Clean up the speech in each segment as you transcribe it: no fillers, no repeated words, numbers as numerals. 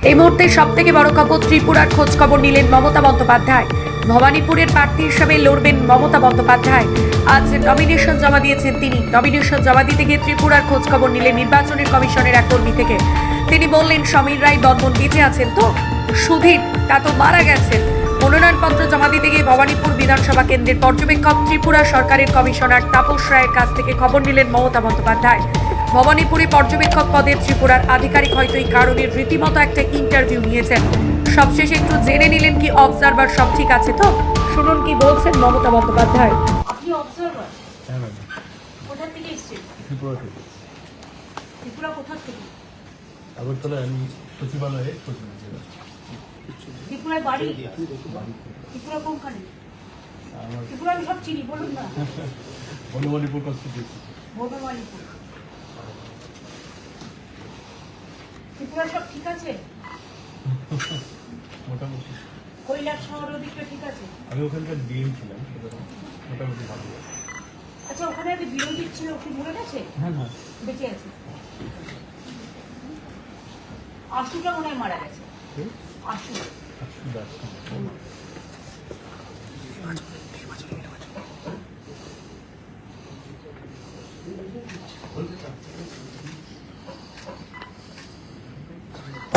এই মুহূর্তে সব থেকে বড় খবর, ত্রিপুরার খোঁজ খবর নিলেন মমতা বন্দ্যোপাধ্যায়। ভবানীপুরের প্রার্থী হিসেবে লড়বেন মমতা বন্দ্যোপাধ্যায়। আজ নমিনেশন জমা দিয়েছেন তিনি। নমিনেশন জমা দিতে গিয়ে ত্রিপুরার খোঁজ খবর নিলেন নির্বাচনের কমিশনের এক কর্মী থেকে। তিনি বললেন, সমীর রায় বর্মন বেঁচে আছেন তো? সুধীর তা তো মারা গেছেন। মনোনয়নপত্র জমা দিতে গিয়ে ভবানীপুর বিধানসভা কেন্দ্রের পর্যবেক্ষক ত্রিপুরা সরকারের কমিশনার তাপস রায়ের কাছ থেকে খবর নিলেন মমতা বন্দ্যোপাধ্যায়। ভবানীপুরে পর্যবেক্ষক পদে ত্রিপুরার আধিকারিক হয়তো এই কারণে রীতিমতো একটা ইন্টারভিউ নিয়েছেন। সবশেষে একটু জেনে নিলেন কি অবজারভার সব ঠিক আছে তো। শুনুন কি বলছেন মমতা বন্দ্যোপাধ্যায়। আপনি অবজারভার? হ্যাঁ ম্যাডাম। কোথা থেকে এসেছেন? ত্রিপুরা থেকে। ত্রিপুরা কোথা থেকে? আগরতলায় আমি সচিবালয়ে সচিব ছিলাম। ত্রিপুরায় বাড়ি? ত্রিপুরা কোনখানে? আমার ত্রিপুরা আমি সব চিনি, বলুন না। বনমালীপুর কনস্টিটিউয়েন্সি। বনমালীপুর। ত্রিপুরা সব ঠিক আছে? মোটামুটি কৈলাস শহর ওদিকটা ঠিক আছে? আমি ওখানকার ডিএম ছিলাম, সুতরাং মোটামুটি ভালো। আচ্ছা, ওখানে একটা বিরোধী ছিল, কি মরে গেছে? হ্যাঁ না, বেঁচে আছে। আশুটা মনে হয় মারা গেছে। আশু।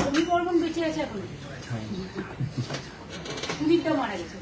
সমীর বর্মন বেঁচে আছে এখন? সুদীপটা মারা গেছে।